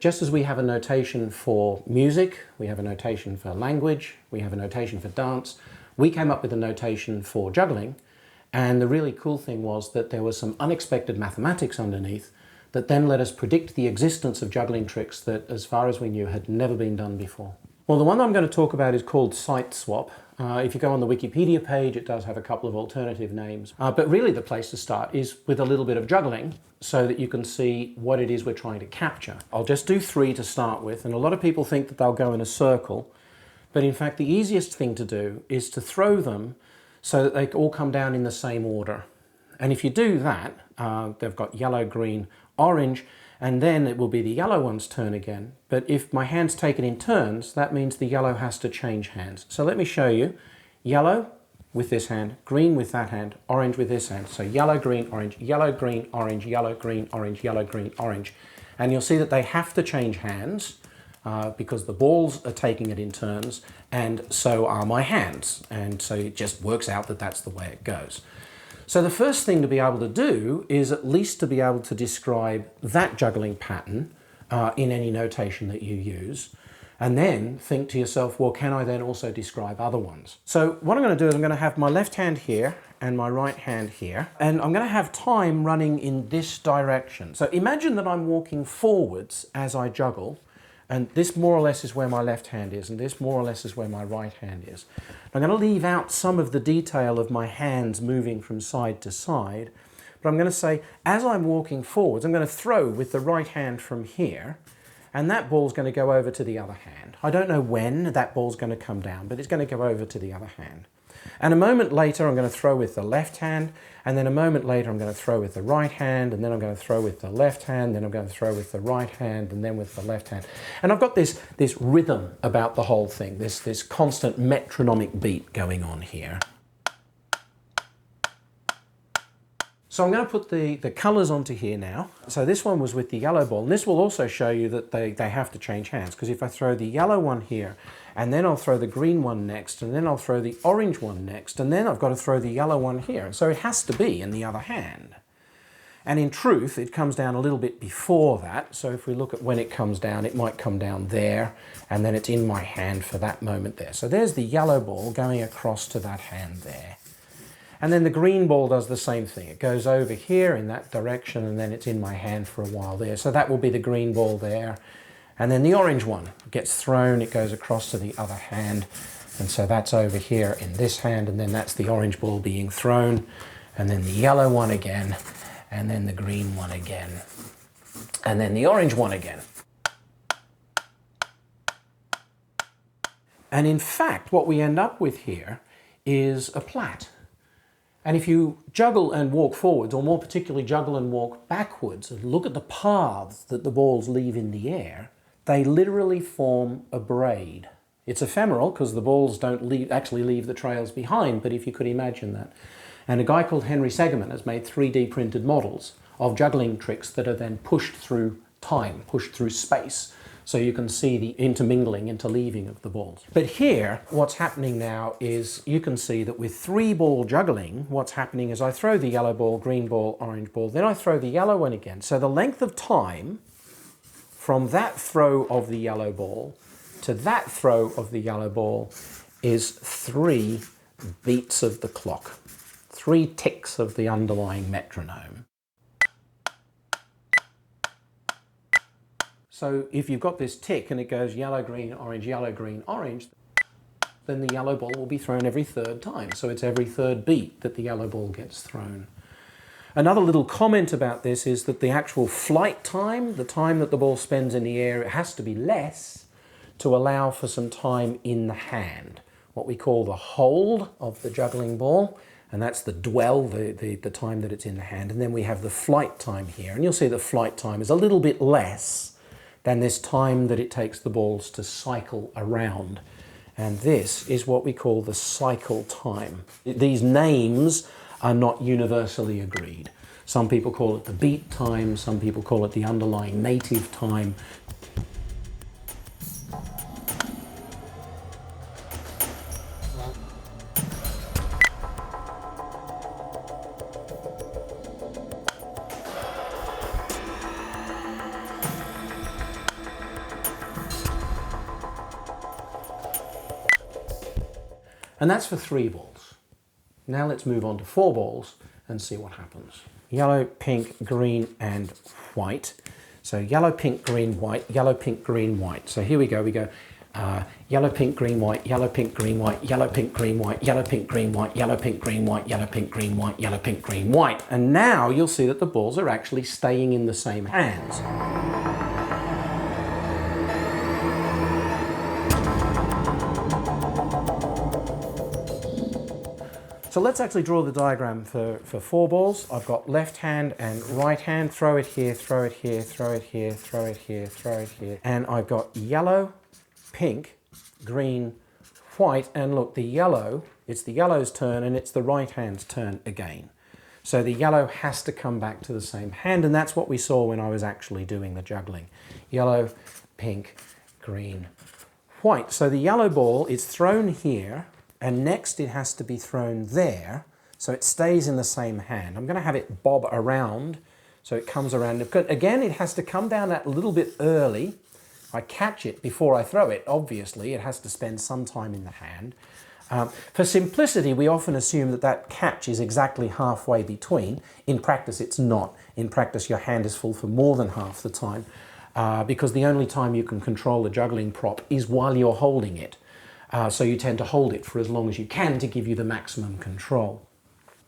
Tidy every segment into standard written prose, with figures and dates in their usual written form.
Just as we have a notation for music, we have a notation for language, we have a notation for dance, we came up with a notation for juggling. And the really cool thing was that there was some unexpected mathematics underneath that then let us predict the existence of juggling tricks that, as far as we knew, had never been done before. Well, the one I'm going to talk about is called siteswap. If you go on the Wikipedia page, it does have a couple of alternative names. But really the place to start is with a little bit of juggling so that you can see what it is we're trying to capture. I'll just do 3 to start with, and a lot of people think that they'll go in a circle, but in fact the easiest thing to do is to throw them so that they all come down in the same order. And if you do that, they've got yellow, green, orange, and then it will be the yellow one's turn again. But if my hand's taken in turns, that means the yellow has to change hands. So let me show you. Yellow with this hand, green with that hand, orange with this hand. So yellow, green, orange, yellow, green, orange, yellow, green, orange, yellow, green, orange. And you'll see that they have to change hands because the balls are taking it in turns, and so are my hands. And so it just works out that that's the way it goes. So the first thing to be able to do is at least to be able to describe that juggling pattern in any notation that you use, and then think to yourself, well, can I then also describe other ones? So what I'm going to do is I'm going to have my left hand here and my right hand here, and I'm going to have time running in this direction. So imagine that I'm walking forwards as I juggle, and this more or less is where my left hand is, and this more or less is where my right hand is. I'm going to leave out some of the detail of my hands moving from side to side, but I'm going to say, as I'm walking forwards, I'm going to throw with the right hand from here, and that ball's going to go over to the other hand. I don't know when that ball's going to come down, but it's going to go over to the other hand. And a moment later, I'm going to throw with the left hand, and then a moment later, I'm going to throw with the right hand, and then I'm going to throw with the left hand, then I'm going to throw with the right hand, and then with the left hand. And I've got this rhythm about the whole thing, this constant metronomic beat going on here. So I'm going to put the colours onto here now. So this one was with the yellow ball, and this will also show you that they have to change hands, because if I throw the yellow one here, and then I'll throw the green one next, and then I'll throw the orange one next, and then I've got to throw the yellow one here. So it has to be in the other hand. And in truth, it comes down a little bit before that. So if we look at when it comes down, it might come down there, and then it's in my hand for that moment there. So there's the yellow ball going across to that hand there. And then the green ball does the same thing. It goes over here in that direction, and then it's in my hand for a while there. So that will be the green ball there. And then the orange one gets thrown, it goes across to the other hand. And so that's over here in this hand, and then that's the orange ball being thrown. And then the yellow one again, and then the green one again. And then the orange one again. And in fact, what we end up with here is a plait. And if you juggle and walk forwards, or more particularly juggle and walk backwards, and look at the paths that the balls leave in the air, they literally form a braid. It's ephemeral because the balls don't actually leave the trails behind, but if you could imagine that. And a guy called Henry Segerman has made 3D printed models of juggling tricks that are then pushed through time, pushed through space, so you can see the intermingling, interleaving of the balls. But here, what's happening now is you can see that with 3-ball juggling, what's happening is I throw the yellow ball, green ball, orange ball, then I throw the yellow one again. So the length of time from that throw of the yellow ball to that throw of the yellow ball is 3 beats of the clock, 3 ticks of the underlying metronome. So if you've got this tick and it goes yellow, green, orange, then the yellow ball will be thrown every 3rd time. So it's every 3rd beat that the yellow ball gets thrown. Another little comment about this is that the actual flight time, the time that the ball spends in the air, it has to be less to allow for some time in the hand. What we call the hold of the juggling ball, and that's the dwell, the time that it's in the hand. And then we have the flight time here, and you'll see the flight time is a little bit less than this time that it takes the balls to cycle around. And this is what we call the cycle time. These names are not universally agreed. Some people call it the beat time, some people call it the underlying native time. And that's for 3 balls. Now let's move on to 4 balls and see what happens. Yellow, pink, green, and white. So yellow, pink, green, white, yellow, pink, green, white. So here we go. We go yellow, pink, green, white, yellow, pink, green, white, yellow, pink, green, white, yellow, pink, green, white, yellow, pink, green, white, yellow, pink, green, white, yellow, pink, green, white. And now you'll see that the balls are actually staying in the same hands. So let's actually draw the diagram for 4 balls. I've got left hand and right hand. Throw it here, throw it here, throw it here, throw it here, throw it here. And I've got yellow, pink, green, white. And look, the yellow, it's the yellow's turn and it's the right hand's turn again. So the yellow has to come back to the same hand. And that's what we saw when I was actually doing the juggling. Yellow, pink, green, white. So the yellow ball is thrown here. And next it has to be thrown there, so it stays in the same hand. I'm going to have it bob around, so it comes around. Again, it has to come down that little bit early. I catch it before I throw it, obviously. It has to spend some time in the hand. For simplicity, we often assume that that catch is exactly halfway between. In practice, it's not. In practice, your hand is full for more than half the time, because the only time you can control a juggling prop is while you're holding it. So you tend to hold it for as long as you can to give you the maximum control.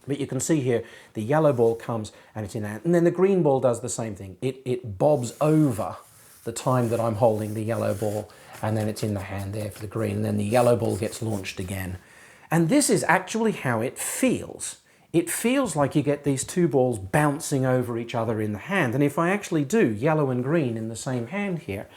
But you can see here, the yellow ball comes and it's in hand. And then the green ball does the same thing. It bobs over the time that I'm holding the yellow ball, and then it's in the hand there for the green. And then the yellow ball gets launched again. And this is actually how it feels. It feels like you get these 2 balls bouncing over each other in the hand. And if I actually do yellow and green in the same hand here,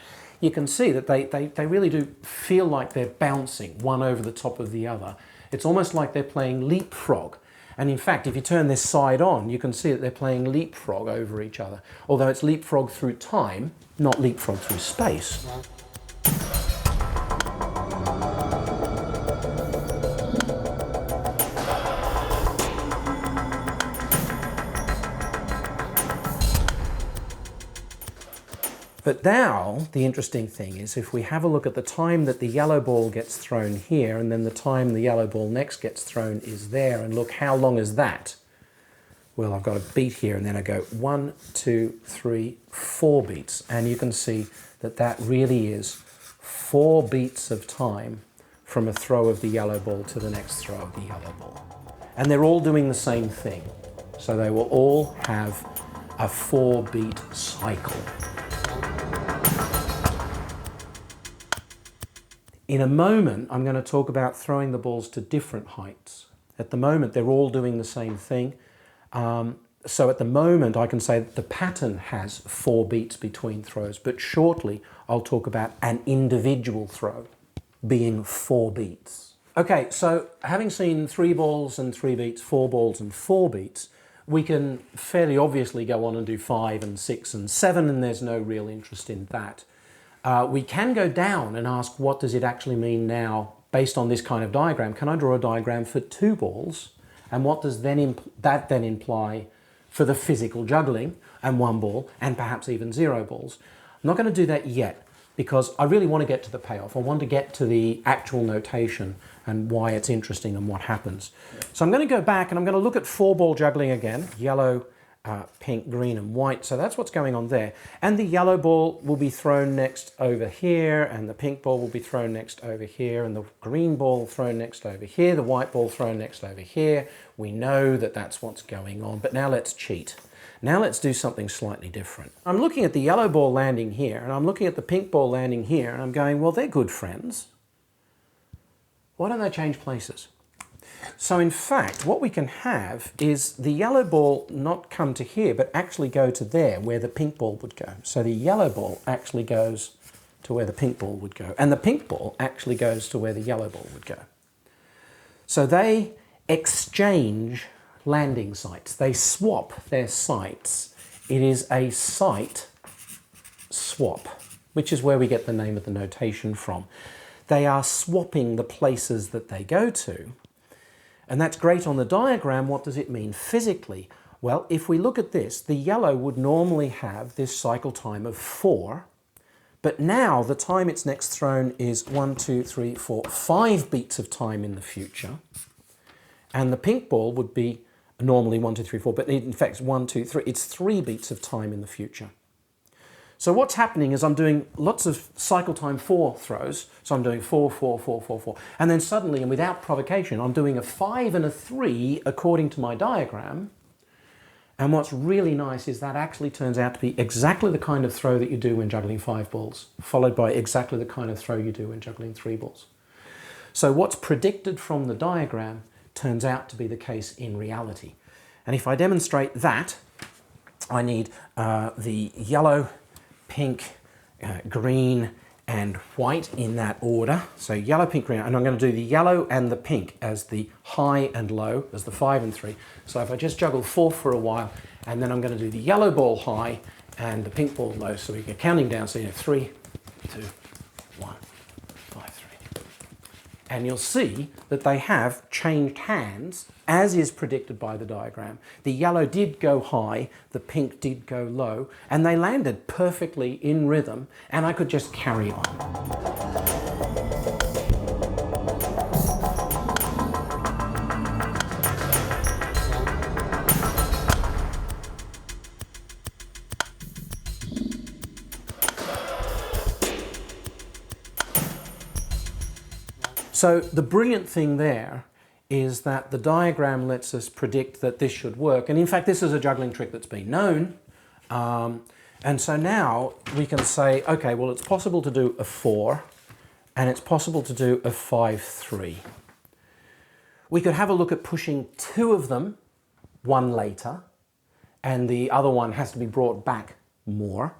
you can see that they really do feel like they're bouncing one over the top of the other. It's almost like they're playing leapfrog. And in fact, if you turn this side on, you can see that they're playing leapfrog over each other. Although it's leapfrog through time, not leapfrog through space. But now, the interesting thing is, if we have a look at the time that the yellow ball gets thrown here, and then the time the yellow ball next gets thrown is there, and look, how long is that? Well, I've got a beat here, and then I go 1, 2, 3, 4 beats. And you can see that that really is 4 beats of time from a throw of the yellow ball to the next throw of the yellow ball. And they're all doing the same thing. So they will all have a 4-beat cycle. In a moment, I'm going to talk about throwing the balls to different heights. At the moment, they're all doing the same thing. So at the moment, I can say that the pattern has 4 beats between throws, but shortly, I'll talk about an individual throw being 4 beats. Okay, so having seen 3 balls and 3 beats, 4 balls and 4 beats, we can fairly obviously go on and do 5 and 6 and 7, and there's no real interest in that. We can go down and ask, what does it actually mean now based on this kind of diagram? Can I draw a diagram for 2 balls? And what does that then imply for the physical juggling and 1 ball and perhaps even 0 balls? I'm not going to do that yet because I really want to get to the payoff. I want to get to the actual notation and why it's interesting and what happens. So I'm going to go back and I'm going to look at 4-ball juggling again. Yellow, pink, green and white. So that's what's going on there. And the yellow ball will be thrown next over here, and the pink ball will be thrown next over here, and the green ball thrown next over here, the white ball thrown next over here. We know that that's what's going on, but now let's cheat. Now let's do something slightly different. I'm looking at the yellow ball landing here, and I'm looking at the pink ball landing here, and I'm going, well, they're good friends. Why don't they change places? So in fact, what we can have is the yellow ball not come to here, but actually go to there where the pink ball would go. So the yellow ball actually goes to where the pink ball would go, and the pink ball actually goes to where the yellow ball would go. So they exchange landing sites. They swap their sites. It is a site swap, which is where we get the name of the notation from. They are swapping the places that they go to. And that's great on the diagram. What does it mean physically? Well, if we look at this, the yellow would normally have this cycle time of 4, But now the time it's next thrown is 1, 2, 3, 4, 5 beats of time in the future. And the pink ball would be normally 1, 2, 3, 4, but in fact it's 1, 2, 3. It's 3 beats of time in the future. So what's happening is I'm doing lots of cycle time 4 throws. So I'm doing 4, 4, 4, 4, 4. And then suddenly, and without provocation, I'm doing a 5 and a 3 according to my diagram. And what's really nice is that actually turns out to be exactly the kind of throw that you do when juggling 5 balls, followed by exactly the kind of throw you do when juggling 3 balls. So what's predicted from the diagram turns out to be the case in reality. And if I demonstrate that, I need the yellow, pink, green and white in that order. So yellow, pink, green, and I'm going to do the yellow and the pink as the high and low, as the 5 and 3. So if I just juggle 4 for a while, and then I'm going to do the yellow ball high and the pink ball low, so we get counting down, so you know 3, 2, 1, 5, 3. And you'll see that they have changed hands, as is predicted by the diagram. The yellow did go high, the pink did go low, and they landed perfectly in rhythm, and I could just carry on. So the brilliant thing there is that the diagram lets us predict that this should work. And in fact, this is a juggling trick that's been known. And so now we can say, okay, well, it's possible to do a 4 and it's possible to do a 5, 3. We could have a look at pushing 2 of them, one later, and the other one has to be brought back more.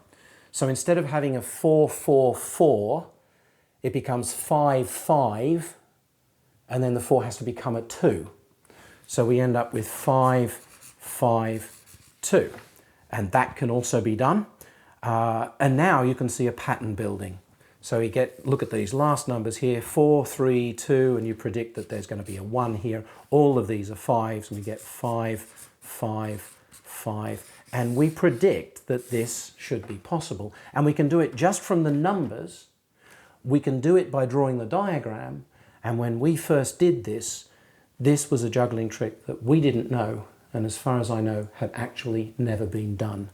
So instead of having a 4, 4, 4, it becomes 5, 5, and then the 4 has to become a 2. So we end up with 5, 5, 2. And that can also be done. And now you can see a pattern building. So you look at these last numbers here, 4, 3, 2, and you predict that there's going to be a 1 here. All of these are 5s, and we get 5, 5, 5. And we predict that this should be possible. And we can do it just from the numbers. We can do it by drawing the diagram, and when we first did this, this was a juggling trick that we didn't know, and as far as I know, had actually never been done.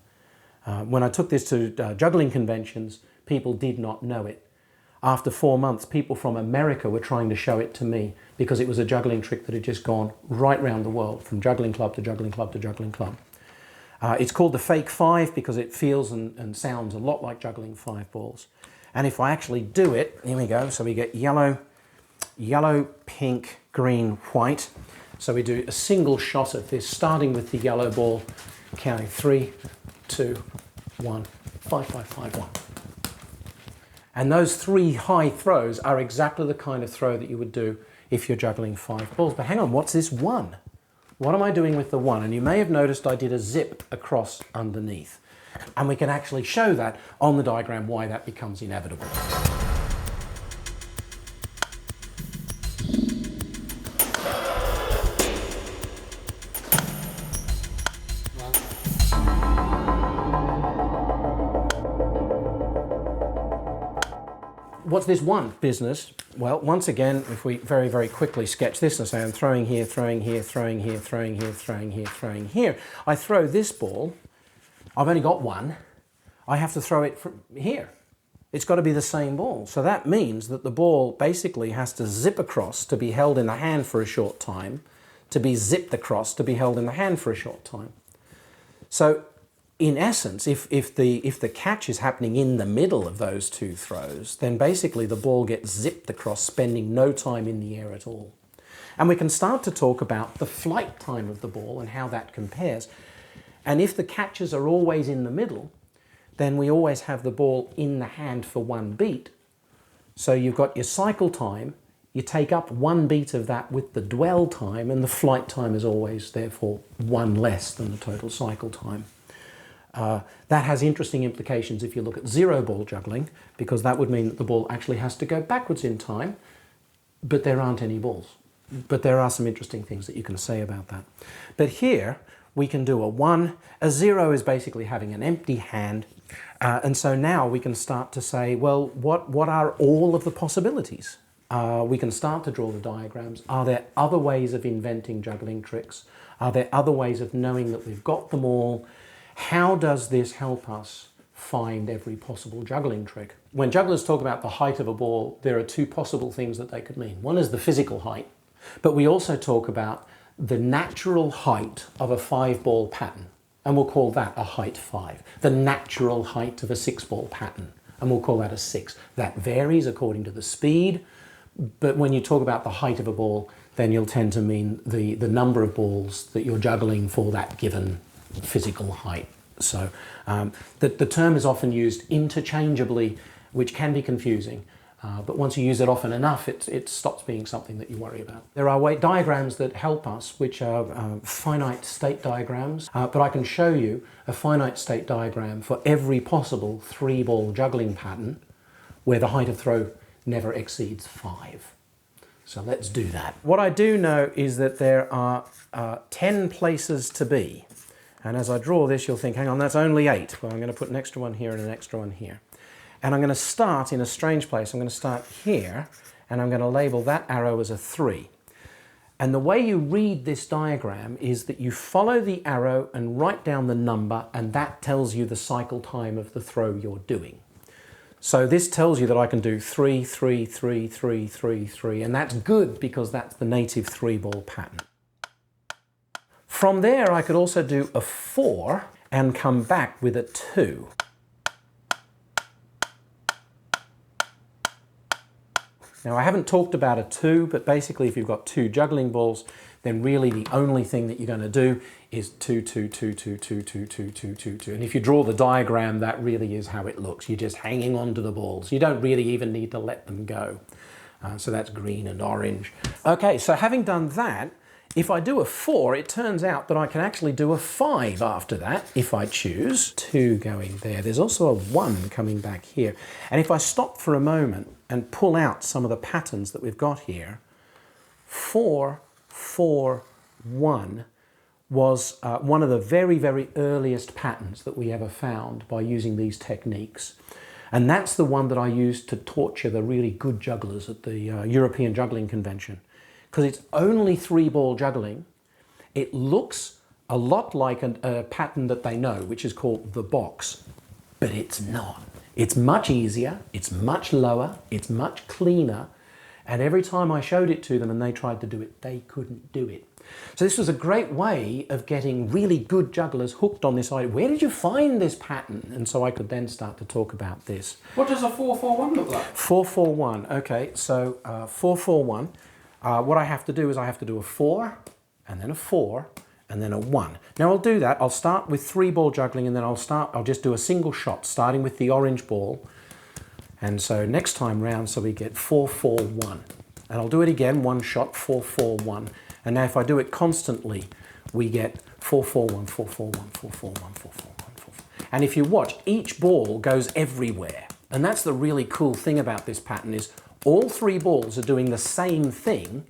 When I took this to juggling conventions, people did not know it. After 4 months, people from America were trying to show it to me because it was a juggling trick that had just gone right round the world, from juggling club to juggling club to juggling club. It's called the fake 5 because it feels and sounds a lot like juggling 5 balls. And if I actually do it, here we go, so we get yellow, yellow, pink, green, white. So we do a single shot at this, starting with the yellow ball, counting 3, 2, 1, 5, 5, 5, 1. And those 3 high throws are exactly the kind of throw that you would do if you're juggling 5 balls. But hang on, what's this 1? What am I doing with the 1? And you may have noticed I did a zip across underneath. And we can actually show that on the diagram why that becomes inevitable. What's this 1 business? Well, once again, if we very, very quickly sketch this and say I'm throwing here, throwing here, throwing here, throwing here, throwing here, throwing here. I throw this ball. I've only got 1. I have to throw it from here. It's got to be the same ball. So that means that the ball basically has to zip across to be held in the hand for a short time, to be zipped across to be held in the hand for a short time. So in essence, if the catch is happening in the middle of those 2 throws, then basically the ball gets zipped across, spending no time in the air at all. And we can start to talk about the flight time of the ball and how that compares. And if the catches are always in the middle, then we always have the ball in the hand for 1 beat. So you've got your cycle time, you take up 1 beat of that with the dwell time, and the flight time is always, therefore, 1 less than the total cycle time. That has interesting implications if you look at 0 ball juggling, because that would mean that the ball actually has to go backwards in time, but there aren't any balls. But there are some interesting things that you can say about that. But here, we can do a 1. A 0 is basically having an empty hand. And so now we can start to say, well, what are all of the possibilities? We can start to draw the diagrams. Are there other ways of inventing juggling tricks? Are there other ways of knowing that we've got them all? How does this help us find every possible juggling trick? When jugglers talk about the height of a ball, there are two possible things that they could mean. One is the physical height, but we also talk about the natural height of a 5-ball pattern, and we'll call that a height 5. The natural height of a 6-ball pattern, and we'll call that a 6. That varies according to the speed, but when you talk about the height of a ball, then you'll tend to mean the number of balls that you're juggling for that given physical height. So the term is often used interchangeably, which can be confusing. But once you use it often enough, it stops being something that you worry about. There are diagrams that help us, which are finite state diagrams. But I can show you a finite state diagram for every possible 3-ball juggling pattern where the height of throw never exceeds 5. So let's do that. What I do know is that there are 10 places to be. And as I draw this, you'll think, hang on, that's only 8. Well, I'm going to put an extra one here and an extra one here. And I'm going to start in a strange place. I'm going to start here, and I'm going to label that arrow as a 3. And the way you read this diagram is that you follow the arrow and write down the number, and that tells you the cycle time of the throw you're doing. So this tells you that I can do 3, 3, 3, 3, 3, 3, and that's good because that's the native 3-ball pattern. From there, I could also do a 4 and come back with a 2. Now, I haven't talked about a 2, but basically if you've got 2 juggling balls, then really the only thing that you're going to do is 2, 2, 2, 2, 2, 2, 2, 2, 2, 2. And if you draw the diagram, that really is how it looks. You're just hanging on to the balls. You don't really even need to let them go. So that's green and orange. Okay, so having done that, if I do a 4, it turns out that I can actually do a 5 after that, if I choose. 2 going there. There's also a 1 coming back here. And if I stop for a moment and pull out some of the patterns that we've got here, 4, 4, 1 was one of the very, very earliest patterns that we ever found by using these techniques. And that's the one that I used to torture the really good jugglers at the European Juggling Convention. Because it's only 3-ball juggling. It looks a lot like a pattern that they know, which is called the box, but it's not. It's much easier, it's much lower, it's much cleaner, and every time I showed it to them and they tried to do it, they couldn't do it. So this was a great way of getting really good jugglers hooked on this idea. Where did you find this pattern? And so I could then start to talk about this. What does a 4-4-1 look like? 4-4-1, okay, so 4-4-1. What I have to do is I have to do a 4, and then a 4, and then a 1. Now I'll do that. I'll start with 3-ball juggling, and then I'll just do a single shot, starting with the orange ball. And so next time round, so we get 4-4-1. And I'll do it again, 1 shot, 4-4-1. And now if I do it constantly, we get 4-4-1, 4-4-1, 4-4-1, 4-4-1, 4-4. And if you watch, each ball goes everywhere. And that's the really cool thing about this pattern is all 3 balls are doing the same thing,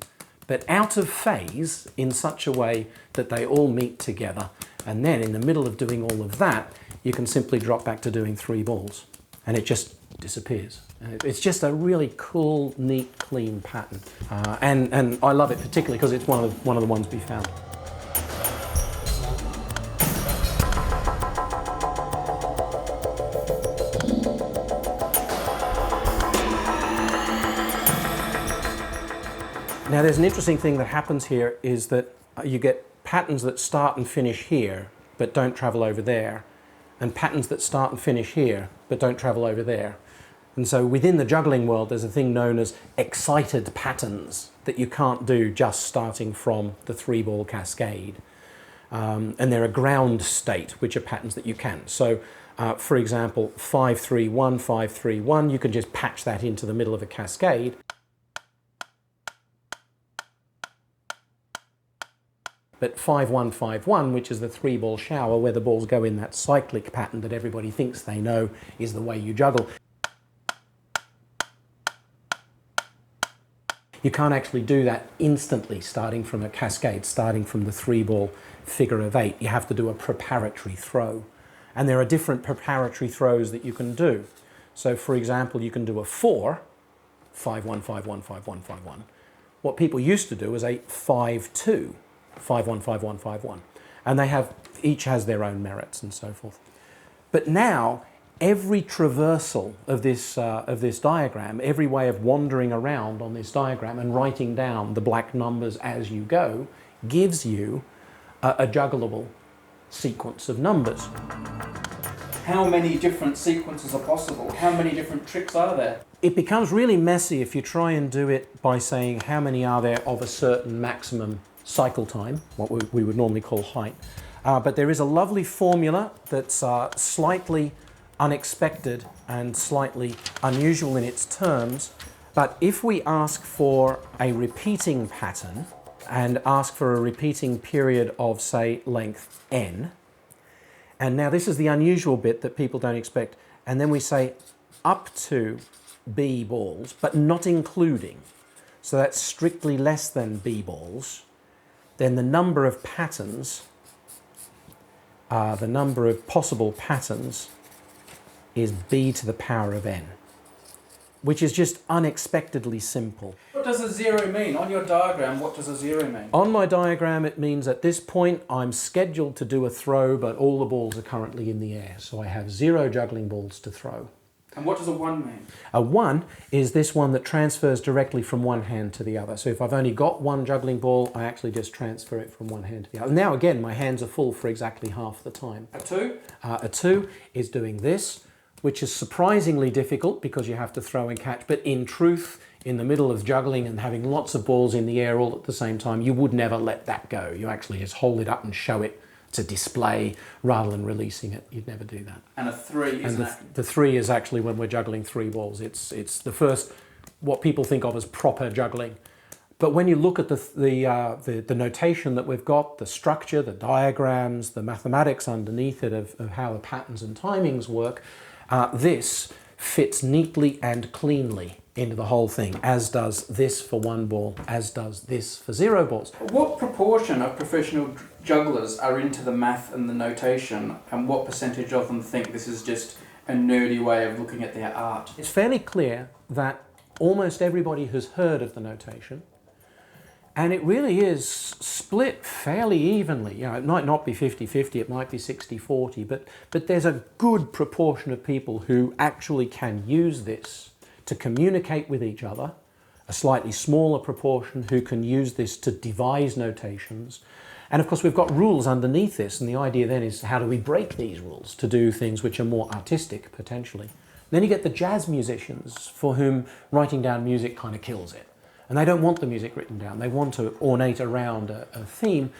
but out of phase in such a way that they all meet together. And then in the middle of doing all of that, you can simply drop back to doing 3 balls and it just disappears. It's just a really cool, neat, clean pattern. And I love it particularly because it's one of the ones we found. Now there's an interesting thing that happens here is that you get patterns that start and finish here but don't travel over there, and patterns that start and finish here but don't travel over there. And so within the juggling world there's a thing known as excited patterns that you can't do just starting from the 3-ball cascade. And there are ground state, which are patterns that you can. So for example, 5-3-1, 5-3-1, you can just patch that into the middle of a cascade. But 5-1-5-1, which is the 3-ball shower where the balls go in that cyclic pattern that everybody thinks they know is the way you juggle. You can't actually do that instantly starting from a cascade, starting from the 3-ball figure of 8. You have to do a preparatory throw. And there are different preparatory throws that you can do. So for example, you can do a 4, 5, 1, 5, 1, 5, 1, 5, 1. What people used to do is a 5, 2, 5, 1, 5, 1, 5, 1. And they have, each has their own merits and so forth. But now, every traversal of this diagram, every way of wandering around on this diagram and writing down the black numbers as you go, gives you a juggleable sequence of numbers. How many different sequences are possible? How many different tricks are there? It becomes really messy if you try and do it by saying how many are there of a certain maximum cycle time, what we would normally call height. But there is a lovely formula that's slightly unexpected and slightly unusual in its terms. But if we ask for a repeating pattern and ask for a repeating period of, say, length n, and now this is the unusual bit that people don't expect, and then we say up to b balls, but not including, so that's strictly less than b balls, then the number of patterns, the number of possible patterns is b to the power of n, which is just unexpectedly simple. What does a 0 mean? On your diagram, what does a 0 mean? On my diagram, it means at this point I'm scheduled to do a throw, but all the balls are currently in the air, so I have 0 juggling balls to throw. And what does a 1 mean? A 1 is this one that transfers directly from one hand to the other. So if I've only got one juggling ball, I actually just transfer it from one hand to the other. Now again, my hands are full for exactly half the time. A 2? A 2 is doing this, which is surprisingly difficult because you have to throw and catch, but in truth, in the middle of juggling and having lots of balls in the air all at the same time, you would never let that go. You actually just hold it up and show it to display rather than releasing it. You'd never do that. And a 3 is the 3 is actually when we're juggling 3 balls. It's the first, what people think of as proper juggling. But when you look at the notation that we've got, the structure, the diagrams, the mathematics underneath it of how the patterns and timings work, this fits neatly and cleanly into the whole thing, as does this for 1 ball, as does this for 0 balls. What proportion of professional jugglers are into the math and the notation, and what percentage of them think this is just a nerdy way of looking at their art? It's fairly clear that almost everybody has heard of the notation, and it really is split fairly evenly. You know, it might not be 50-50, it might be 60-40, but there's a good proportion of people who actually can use this to communicate with each other, a slightly smaller proportion who can use this to devise notations. And of course we've got rules underneath this, and the idea then is how do we break these rules to do things which are more artistic, potentially. Then you get the jazz musicians for whom writing down music kind of kills it. And they don't want the music written down, they want to ornate around a theme.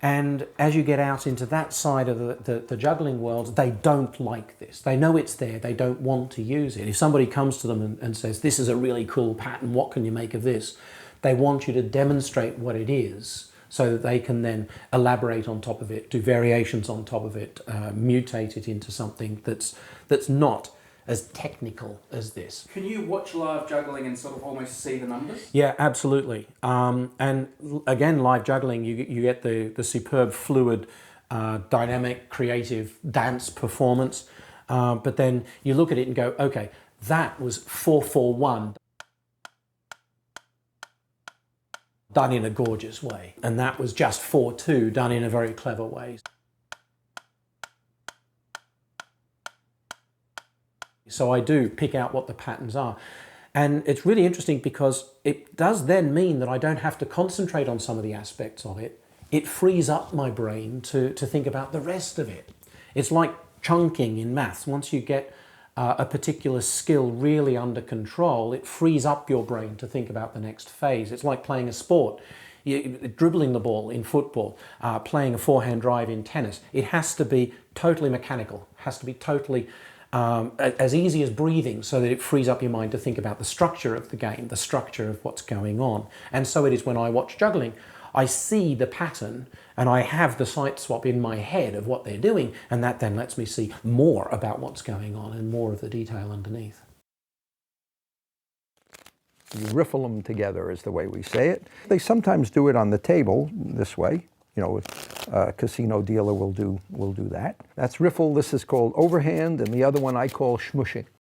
And as you get out into that side of the juggling world, they don't like this. They know it's there, they don't want to use it. If somebody comes to them and says, this is a really cool pattern, what can you make of this? They want you to demonstrate what it is so that they can then elaborate on top of it, do variations on top of it, mutate it into something that's not as technical as this. Can you watch live juggling and sort of almost see the numbers? Yeah, absolutely. And again, live juggling, you get the superb, fluid, dynamic, creative dance performance. But then you look at it and go, okay, that was 4-4-1 done in a gorgeous way. And that was just 4-2 done in a very clever way. So I do pick out what the patterns are. And it's really interesting because it does then mean that I don't have to concentrate on some of the aspects of it. It frees up my brain to think about the rest of it. It's like chunking in maths. Once you get a particular skill really under control, it frees up your brain to think about the next phase. It's like playing a sport. Dribbling the ball in football, playing a forehand drive in tennis. It has to be totally mechanical, has to be totally as easy as breathing, so that it frees up your mind to think about the structure of the game, the structure of what's going on. And so it is when I watch juggling. I see the pattern and I have the site swap in my head of what they're doing, and that then lets me see more about what's going on and more of the detail underneath. You riffle them together is the way we say it. They sometimes do it on the table this way, you know, a casino dealer will do that. That's riffle. This is called overhand, and the other one I call smushing.